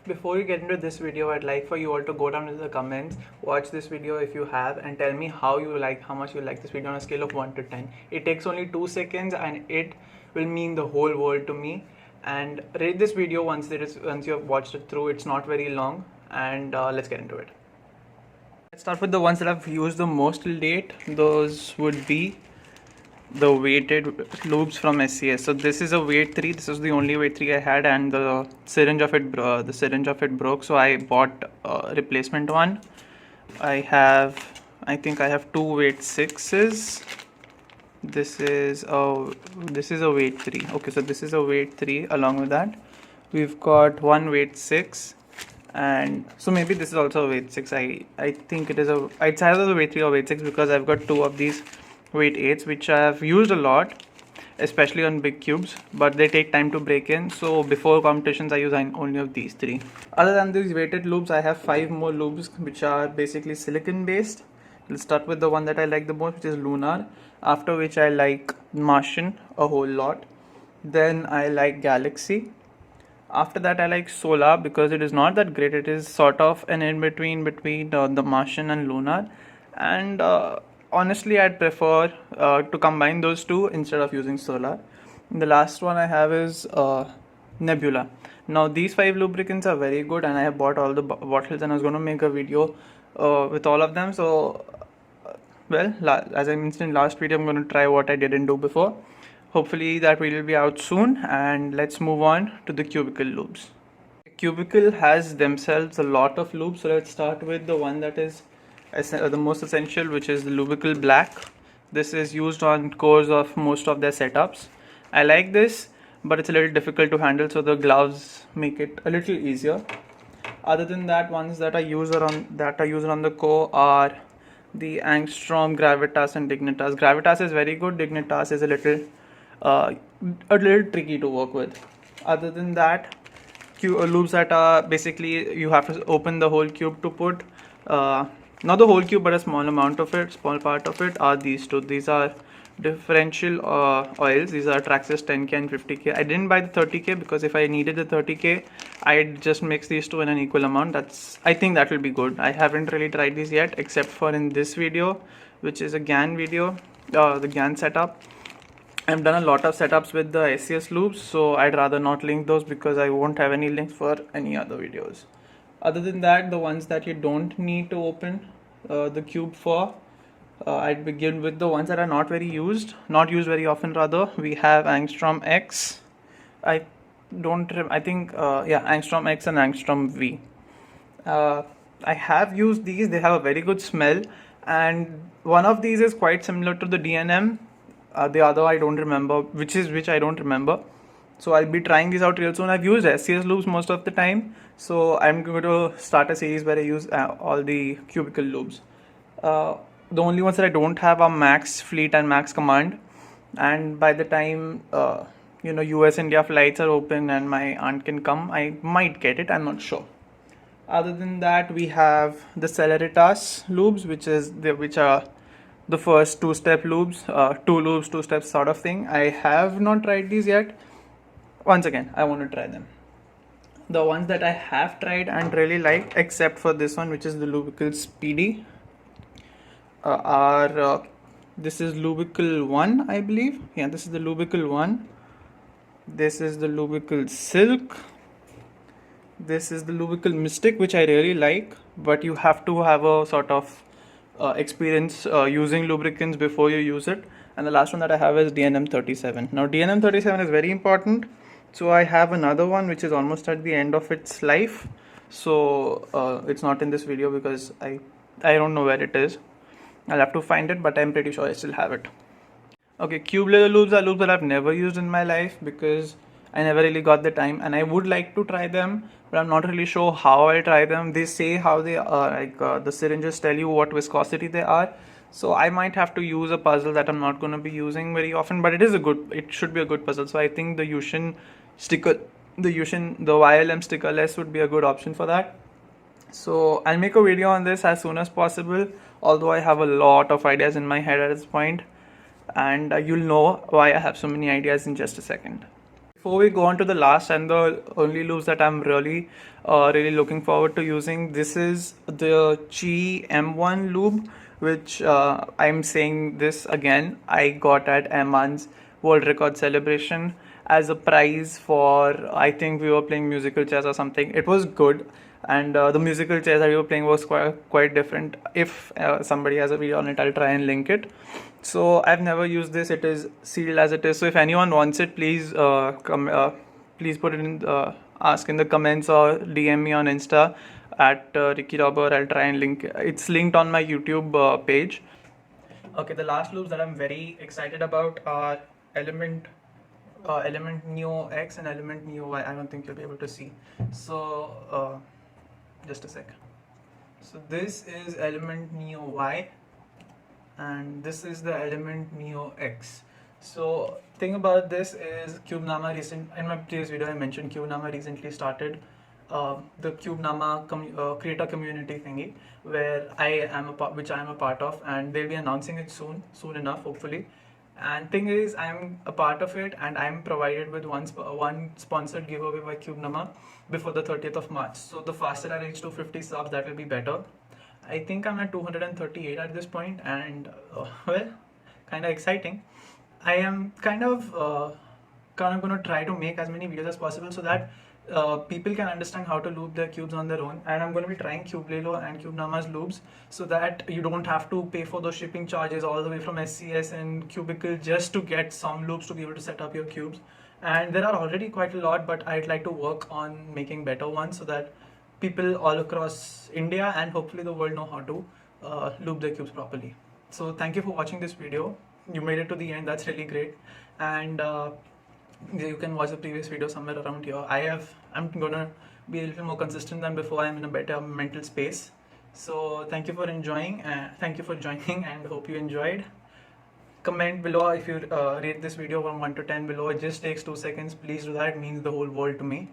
Before you get into this video, I'd like for you all to go down into the comments, watch this video if you have, and tell me how much you like this video on a scale of 1 to 10. It takes only 2 seconds and it will mean the whole world to me. And rate this video once you have watched it through. It's not very long, and let's get into it. Let's start with the ones that I've used the most till date. Those would be the weighted lubes from SCS. So this is a weight 3. This is the only weight 3 I had, and the syringe of it broke, so I bought a replacement one. I think I have 2 weight 6s. This is a weight 3. Okay, so this is a weight 3. Along with that, we've got 1 weight 6, and so maybe this is also a weight 6. I think it's either a weight 3 or weight 6, because I've got 2 of these weight 8s which I have used a lot, especially on big cubes, but they take time to break in. So before competitions I use only of these 3. Other than these weighted lubes, I have 5 more lubes which are basically silicon based. Let's start with the one that I like the most, which is Lunar, after which I like Martian a whole lot. Then I like Galaxy. After that I like Solar, because it is not that great. It is sort of an in-between between the Martian and Lunar, and honestly I'd prefer to combine those two instead of using Solar. And the last one I have is Nebula. Now these 5 lubricants are very good, and I have bought all the bottles, and I was going to make a video with all of them. So well, as I mentioned in last video, I'm going to try what I didn't do before. Hopefully that video will be out soon, and let's move on to the Cubicle lubes. Cubicle has themselves a lot of lubes, so let's start with the one that is the most essential, which is the Lubicle Black. This is used on cores of most of their setups. I like this, but it's a little difficult to handle, so the gloves make it a little easier. Other than that, ones that I use around the core are the Angstrom, Gravitas, and Dignitas. Gravitas is very good. Dignitas is a little tricky to work with. Other than that, lubes that are basically you have to open the whole cube to put not the whole cube but a small part of it are these two. These are differential oils. These are Traxxas 10K and 50K. I didn't buy the 30K because if I needed the 30K, I'd just mix these two in an equal amount. I think that will be good. I haven't really tried these yet, except for in this video, which is a GAN video, the GAN setup. I've done a lot of setups with the SCS loops, so I'd rather not link those because I won't have any links for any other videos. Other than that, the ones that you don't need to open the cube for, I'd begin with the ones that are not used very often rather. We have Angstrom X. Angstrom X and Angstrom V. I have used these. They have a very good smell, and one of these is quite similar to the DNM. The other I don't remember, which I don't remember. So I'll be trying these out real soon. I've used SCS lubes most of the time, so I'm going to start a series where I use all the Cubicle lubes. The only ones that I don't have are Max Fleet and Max Command, and by the time US India flights are open and my aunt can come, I might get it. I'm not sure. Other than that, we have the Celeritas lubes, which are the first 2-step lubes, 2 lubes, 2 steps sort of thing. I have not tried these yet. Once again, I want to try them. The ones that I have tried and really liked, except for this one, which is the Lubicle Speedy, this is Lubicle 1, I believe. Yeah, this is the Lubicle 1. This is the Lubicle Silk. This is the Lubicle Mystic, which I really like, but you have to have a sort of experience using lubricants before you use it. And the last one that I have is DNM 37. Now DNM 37 is very important, so I have another one which is almost at the end of its life, so it's not in this video because I don't know where it is. I'll have to find it, but I'm pretty sure I still have it. Okay, cube leather lubes are lubes that I've never used in my life because I never really got the time, and I would like to try them, but I'm not really sure how I'll try them. They say how they are, the syringes tell you what viscosity they are, so I might have to use a puzzle that I'm not going to be using very often, but it should be a good puzzle. So I think the Yushin sticker, the YLM stickerless would be a good option for that. So I'll make a video on this as soon as possible, although I have a lot of ideas in my head at this point, and you'll know why I have so many ideas in just a second. Before we go on to the last and the only loops that I'm really looking forward to using, this is the Chi M1 loop, which I'm saying this again, I got at Eman's World Record Celebration as a prize for, I think we were playing musical chairs or something. It was good, and the musical chairs that we were playing was quite different. If somebody has a video on it, I'll try and link it. So I've never used this. It is sealed as it is. So if anyone wants it, please please put it in ask in the comments or DM me on Insta at Ricky Robber. I'll try and link. It's linked on my YouTube page. Okay, the last loops that I'm very excited about are Element Neo X and Element Neo Y. I don't think you'll be able to see. So just a sec. So this is Element Neo Y, and this is the Element Neo X. So thing about this is CubeNama in my previous video I mentioned CubeNama recently started the CubeNama creator community thingy, where which I am a part of, and they'll be announcing it soon enough, hopefully. And thing is, I'm a part of it, and I'm provided with one sponsored giveaway by CubeNama before the 30th of March. So the faster I reach 250 subs, that will be better. I think I'm at 238 at this point, and well, kind of exciting. I am kind of going to try to make as many videos as possible so that people can understand how to loop their cubes on their own. And I'm going to be trying Kubelelo and CubeNama's loops so that you don't have to pay for those shipping charges all the way from SCS and Cubicle just to get some loops to be able to set up your cubes. And there are already quite a lot, but I'd like to work on making better ones so that people all across India and hopefully the world know how to loop their cubes properly. So thank you for watching this video. You made it to the end, that's really great. And you can watch the previous video somewhere around here. I'm gonna be a little more consistent than before. I'm in a better mental space. So thank you for enjoying, thank you for joining, and hope you enjoyed. Comment below if you rate this video from 1 to 10 below. It just takes 2 seconds. Please do that, it means the whole world to me.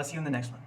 See you in the next one.